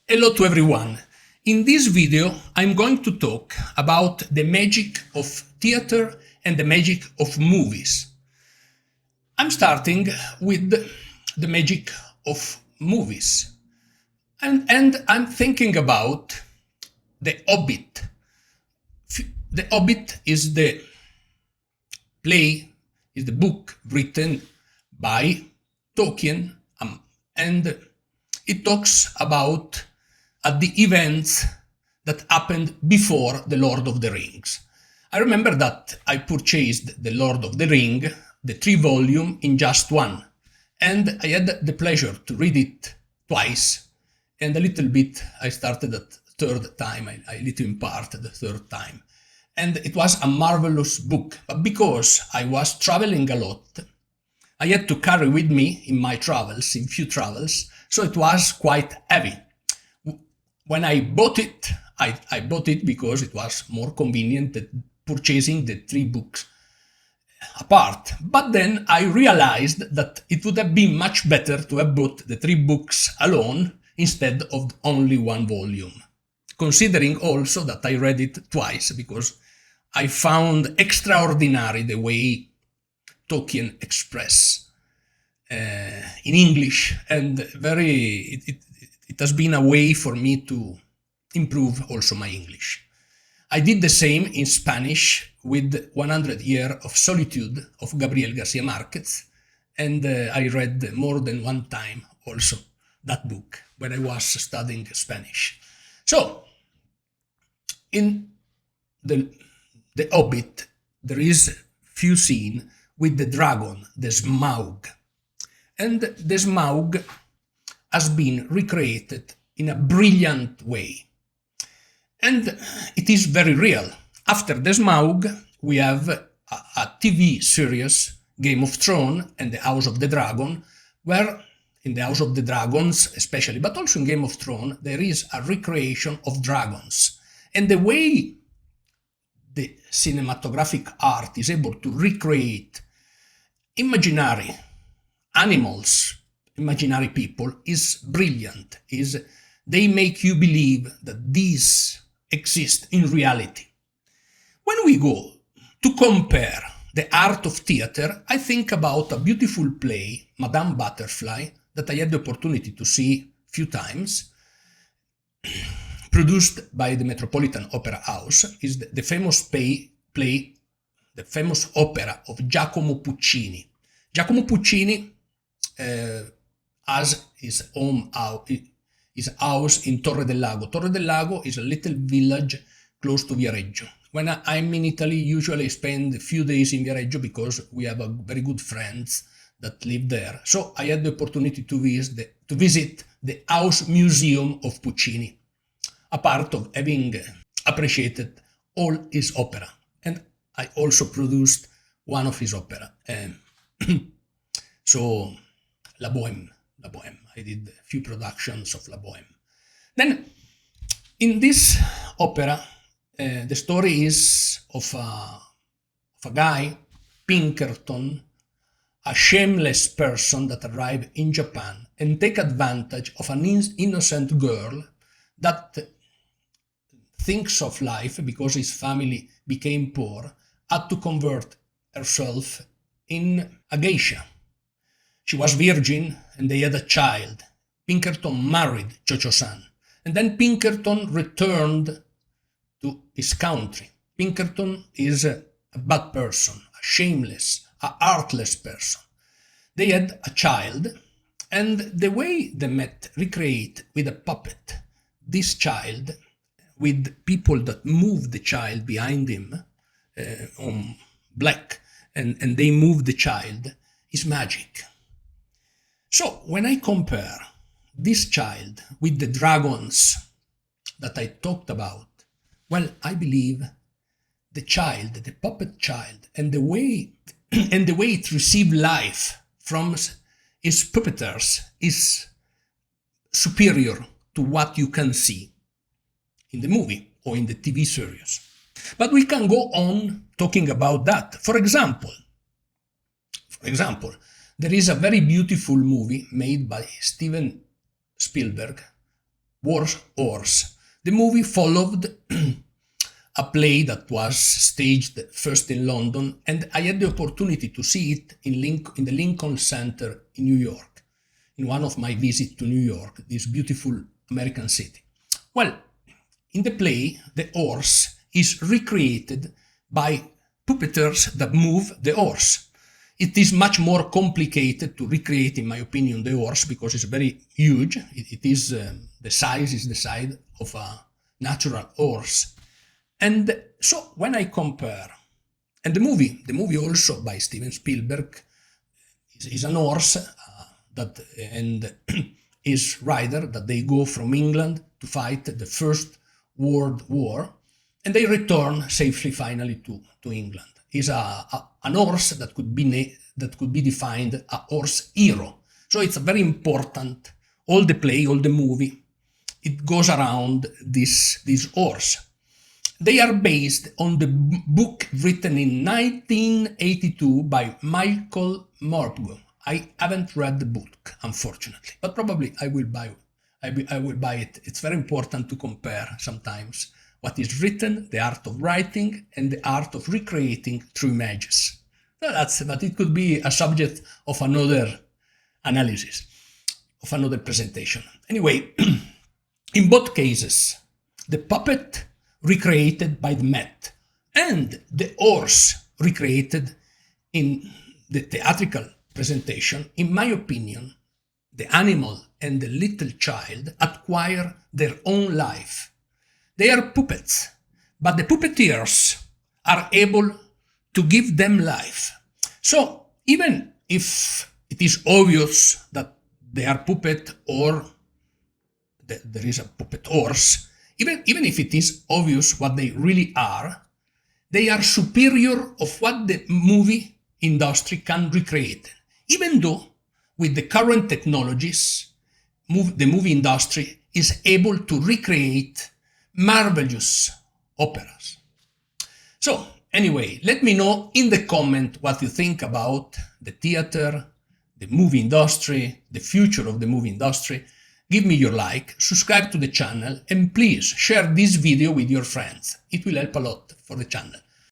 Hello to everyone. In this video, I'm going to talk about the magic of theater and the magic of movies. I'm starting with the magic of movies. And I'm thinking about The Hobbit. The Hobbit is the book written by Tolkien, and it talks about the events that happened before The Lord of the Rings. I remember that I purchased The Lord of the Ring, the 3-volume, in just one, and I had the pleasure to read it twice, and a little bit I started at third time, I lit in part the third time. And it was a marvelous book, but because I was traveling a lot, I had to carry with me in my travels, in few travels, so it was quite heavy. When I bought it, I bought it because it was more convenient than purchasing the 3 books apart. But then I realized that it would have been much better to have bought the 3 books alone instead of only 1 volume. Considering also that I read it twice, because I found extraordinary the way Tolkien express in English, and it has been a way for me to improve also my English. I did the same in Spanish with 100 Years of Solitude of Gabriel Garcia Marquez, and I read more than 1 time also that book when I was studying Spanish. So, in the Hobbit, there is few scene with the dragon, the Smaug. And the Smaug has been recreated in a brilliant way. And it is very real. After the Smaug, we have a TV series, Game of Thrones and the House of the Dragon, where in the House of the Dragons especially, but also in Game of Thrones, there is a recreation of dragons. And the way the cinematographic art is able to recreate imaginary animals, imaginary people, is brilliant. They make you believe that these exist in reality. When we go to compare the art of theater, I think about a beautiful play, Madame Butterfly, that I had the opportunity to see a few times, produced by the Metropolitan Opera House. Is the famous play, the famous opera of Giacomo Puccini. Giacomo Puccini has his house in Torre del Lago. Torre del Lago is a little village close to Viareggio. When I'm in Italy, usually I spend a few days in Viareggio because we have very good friends that live there. So I had the opportunity to visit the house museum of Puccini, a part of having appreciated all his opera. And I also produced one of his opera. So, La Bohème. I did a few productions of La Bohème. Then, in this opera, the story is of a guy, Pinkerton, a shameless person that arrived in Japan and take advantage of an innocent girl that thinks of life because his family became poor, had to convert herself in a geisha. She was virgin and they had a child. Pinkerton married Cho-Cho-san. And then Pinkerton returned to his country. Pinkerton is a bad person, a shameless, a heartless person. They had a child, and the way they met, recreate with a puppet this child, with people that move the child behind him on black, and they move the child, is magic. So when I compare this child with the dragons that I talked about, well, I believe the child, the puppet child, and the way it received life from its puppeteers is superior to what you can see in the movie or in the TV series. But we can go on talking about that. For example, there is a very beautiful movie made by Steven Spielberg Horse. The movie followed a play that was staged first in London, and I had the opportunity to see it in the Lincoln Center in New York, in one of my visits to New York, this beautiful American city. Well, in the play, the horse is recreated by puppeteers that move the horse. It is much more complicated to recreate, in my opinion, the horse because it's very huge. The size is the size of a natural horse. And so when I compare, and the movie also by Steven Spielberg is an horse and his rider that they go from England to fight the First World War, and they return safely finally to England. Is an horse that could be defined a horse hero. So it's a very important. All the play, all the movie, it goes around this horse. They are based on the book written in 1982 by Michael Morpurgo. I haven't read the book, unfortunately, but probably I will buy it. It's very important to compare sometimes what is written, the art of writing, and the art of recreating through images. But it could be a subject of another analysis, of another presentation. Anyway, in both cases, the puppet recreated by the Met and the horse recreated in the theatrical presentation, in my opinion, the animal and the little child acquire their own life. They are puppets, but the puppeteers are able to give them life. So even if it is obvious that they are puppet or there is a puppet horse, even if it is obvious what they really are superior of what the movie industry can recreate. Even though with the current technologies, the movie industry is able to recreate marvelous operas. So anyway, let me know in the comment what you think about the theater, the movie industry, the future of the movie industry. Give me your like, subscribe to the channel, and please share this video with your friends. It will help a lot for the channel.